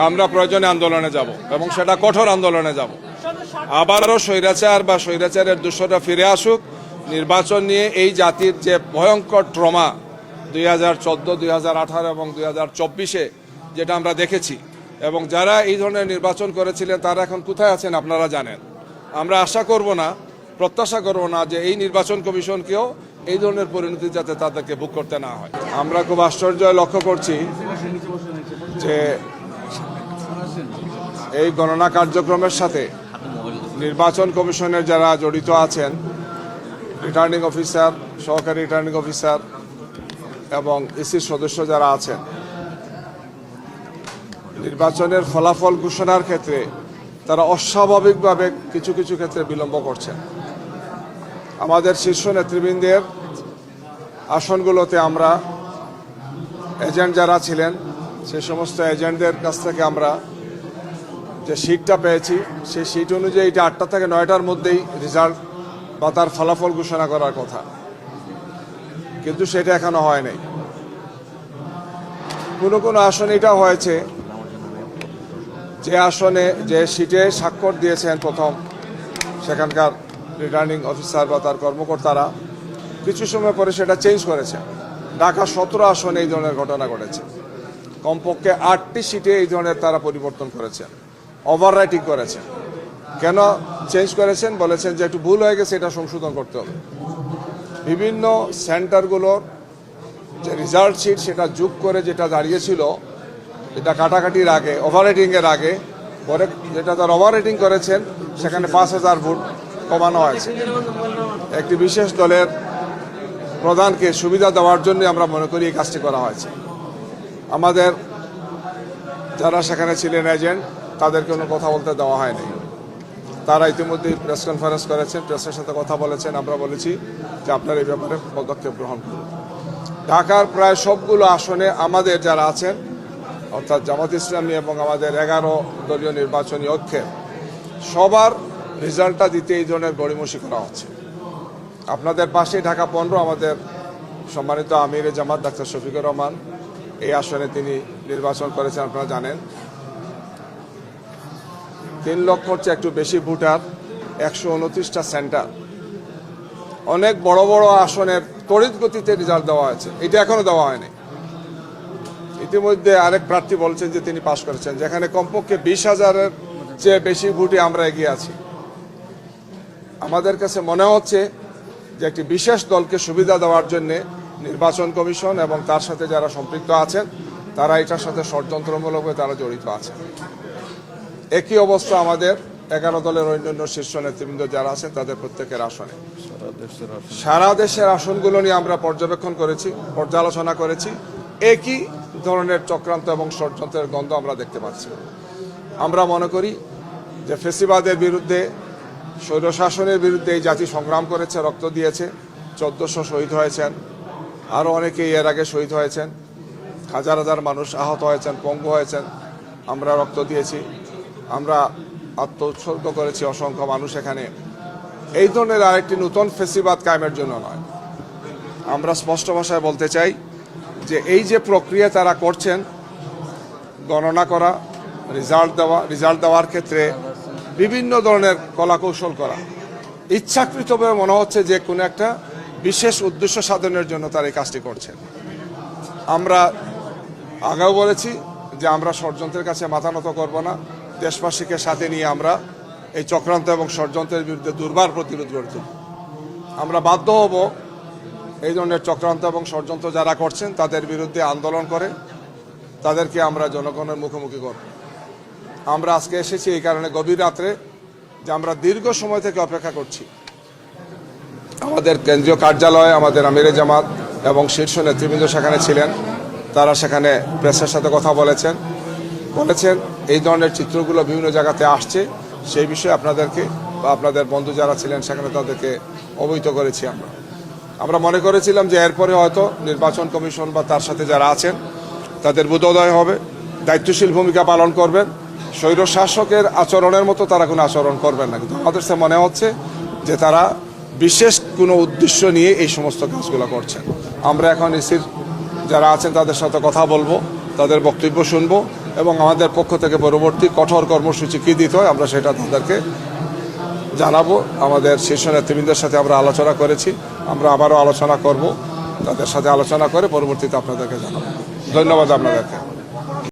আমরা প্রয়োজনে আন্দোলনে যাব এবং সেটা কঠোর আন্দোলনে যাব। আবারও স্বৈরাচার বা স্বৈরাচারের দূষণটা ফিরে আসুক। নির্বাচন নিয়ে এই জাতির যে ভয়ঙ্কর ট্রমা 2014, 2018 এবং 2024-এ যেটা আমরা দেখেছি, এবং যারা এই ধরনের নির্বাচন করেছিলেন তারা এখন কোথায় আছেন আপনারা জানেন। আমরা আশা করব না, প্রত্যাশা করব না যে এই নির্বাচন কমিশনকেও এই ধরনের পরিণতি যাতে তাদেরকে ভোগ করতে না হয়। আমরা খুব আশ্চর্য লক্ষ্য করছি যে এই গণনা কার্যক্রমের সাথে নির্বাচন কমিশনের যারা জড়িত আছেন, রিটার্নিং অফিসার, সহকারী রিটার্নিং অফিসার এবং ইসির সদস্য যারা আছেন, নির্বাচনের ফলাফল ঘোষণার ক্ষেত্রে তারা অস্বাভাবিকভাবে কিছু কিছু ক্ষেত্রে বিলম্ব করছেন। আমাদের শীর্ষ নেতৃবৃন্দের আসনগুলোতে আমরা এজেন্ট যারা ছিলেন সেই সমস্ত এজেন্টদের কাছ থেকে আমরা যে সিটটা পেয়েছি, সেই সিট অনুযায়ী এটা 8টা থেকে 9টার মধ্যেই রেজাল্ট বা তার ফলাফল ঘোষণা করার কথা, কিন্তু সেটা এখনো হয় নাই। কোনো কোনো আসনে এটা হয়েছে যে আসনে যে সিটে স্বাক্ষর দিয়েছেন প্রথম সেখানকার রিটার্নিং অফিসার বা তার কর্মকর্তারা, কিছু সময় পরে সেটা চেঞ্জ করেছে। ঢাকা 17 আসনে এই ধরনের ঘটনা ঘটেছে। কমপক্ষে 8টি সিটে এই ধরনের তারা পরিবর্তন করেছেন, ওভার রাইটিং করেছেন। কেন চেঞ্জ করেছেন? বলেছেন যে একটু ভুল হয়ে গেছে, এটা সংশোধন করতে হবে। বিভিন্ন সেন্টারগুলোর যে রেজাল্ট শিট সেটা যোগ করে যেটা দাঁড়িয়েছিল, এটা কাটাকাটির আগে, ওভার রাইটিংয়ের আগে, পরে যেটা তার ওভার রাইটিং করেছেন সেখানে 5000 ভোট কমানো হয়েছে। একটি বিশেষ দলের প্রধানকে সুবিধা দেওয়ার জন্য আমরা মনে করি এই কাজটি করা হয়েছে। আমাদের যারা সেখানে ছিলেন এজেন্ট, তাদের কোনো কথা বলতে দেওয়া হয়নি। তারা ইতিমধ্যেই প্রেস কনফারেন্স করেছেন, প্রেসের সাথে কথা বলেছেন। আমরা বলেছি যে আপনার এই ব্যাপারে পদক্ষেপ গ্রহণ করুন। ঢাকার প্রায় সবগুলো আসনে আমাদের যারা আছেন, অর্থাৎ জামাত ইসলামী এবং আমাদের 11 দলীয় নির্বাচনী ঐক্যের সবার রেজাল্টটা দিতে এই ধরনের গড়িমসি করা হচ্ছে। আপনাদের পাশে ঢাকা 15 আমাদের সম্মানিত আমির জামাত ডাক্তার শফিকুর রহমান, এই আসনে তিনি নির্বাচন করেছেন, আপনারা জানেন। 3 লক্ষর চেয়ে একটু বেশি ভোটার, 129টা সেন্টার, অনেক বড় বড় আসনের তড়িৎ গতিতে রেজাল্ট দেওয়া হয়েছে। এটা এখনো দেওয়া হয়নি। ইতিমধ্যে আরেক প্রার্থী বলছেন যে তিনি পাশ করেছেন, যেখানে কমপক্ষে 20,000-এর চেয়ে বেশি ভোটে আমরা এগিয়ে আছি। আমাদের কাছে মনে হচ্ছে যে একটি বিশেষ দলকে সুবিধা দেওয়ার জন্য নির্বাচন কমিশন এবং তার সাথে যারা সম্পৃক্ত আছেন তারা এটার সাথে ষড়যন্ত্রমূলকভাবে তারা জড়িত আছেন। একই অবস্থা আমাদের 11 দলের অন্যান্য শীর্ষ নেতৃবৃন্দ যারা আছেন তাদের প্রত্যেকের আসনে। সারা দেশের আসনগুলো নিয়ে আমরা পর্যবেক্ষণ করেছি, পর্যালোচনা করেছি। একই ধরনের চক্রান্ত এবং ষড়যন্ত্রের গন্ধ আমরা দেখতে পাচ্ছি। আমরা মনে করি যে ফেসিবাদের বিরুদ্ধে, স্বৈরশাসনের বিরুদ্ধে এই জাতি সংগ্রাম করেছে, রক্ত দিয়েছে। 1400 শহীদ হয়েছেন, আরও অনেকেই এর আগে শহীদ হয়েছেন। হাজার হাজার মানুষ আহত হয়েছেন, পঙ্গু হয়েছেন। আমরা রক্ত দিয়েছি, আমরা আত্মোৎসর্গ করেছি অসংখ্য মানুষ এখানে। এই ধরনের আরেকটি নতুন ফেসিবাদ কায়েমের জন্য নয়। আমরা স্পষ্ট ভাষায় বলতে চাই যে এই যে প্রক্রিয়া তারা করছেন, গণনা করা, রেজাল্ট দেওয়ার ক্ষেত্রে বিভিন্ন ধরনের কলাকৌশল করা, ইচ্ছাকৃতভাবে মনে হচ্ছে যে কোনো একটা বিশেষ উদ্দেশ্য সাধনের জন্য তারা এই কাজটি করছেন। আমরা আগেও বলেছি যে আমরা ষড়যন্ত্রের কাছে মাথা নত করব না। দেশবাসীকে সাথে নিয়ে আমরা এই চক্রান্ত এবং ষড়যন্ত্রের বিরুদ্ধে দুর্বার প্রতিরোধ গড়ে তুলব। আমরা বাধ্য হব এই ধরনের চক্রান্ত এবং ষড়যন্ত্র যারা করছেন তাদের বিরুদ্ধে আন্দোলন করে তাদেরকে আমরা জনগণের মুখোমুখি করব। আমরা আজকে এসেছি এই কারণে গভীর রাত্রে যে আমরা দীর্ঘ সময় থেকে অপেক্ষা করছি। আমাদের কেন্দ্রীয় কার্যালয়ে আমাদের আমিরে জামাত এবং শীর্ষ নেতৃবৃন্দ সেখানে ছিলেন। তারা সেখানে প্রেসের সাথে কথা বলেছেন এই ধরনের চিত্রগুলো বিভিন্ন জায়গাতে আসছে, সেই বিষয়ে আপনাদেরকে বা আপনাদের বন্ধু যারা ছিলেন সেখানে তাদেরকে অবহিত করেছি। আমরা মনে করেছিলাম যে এরপরে হয়তো নির্বাচন কমিশন বা তার সাথে যারা আছেন তাদের বোধোদয় হবে, দায়িত্বশীল ভূমিকা পালন করবেন, স্বৈরশাসকের আচরণের মতো তারা কোনো আচরণ করবেন না। কিন্তু আমাদের কাছে মনে হচ্ছে যে তারা বিশেষ কোনো উদ্দেশ্য নিয়ে এই সমস্ত কাজগুলো করছেন। আমরা এখন ইসির যারা আছেন তাদের সাথে কথা বলবো, তাদের বক্তব্য শুনবো এবং আমাদের পক্ষ থেকে পরবর্তী কঠোর কর্মসূচি কী দিতে হয় আমরা সেটা তাদেরকে জানাবো। আমাদের শীর্ষ নেতৃবৃন্দের সাথে আমরা আলোচনা করেছি, আমরা আবারও আলোচনা করব, তাদের সাথে আলোচনা করে পরবর্তীতে আপনাদেরকে জানাবো। ধন্যবাদ আপনাদেরকে।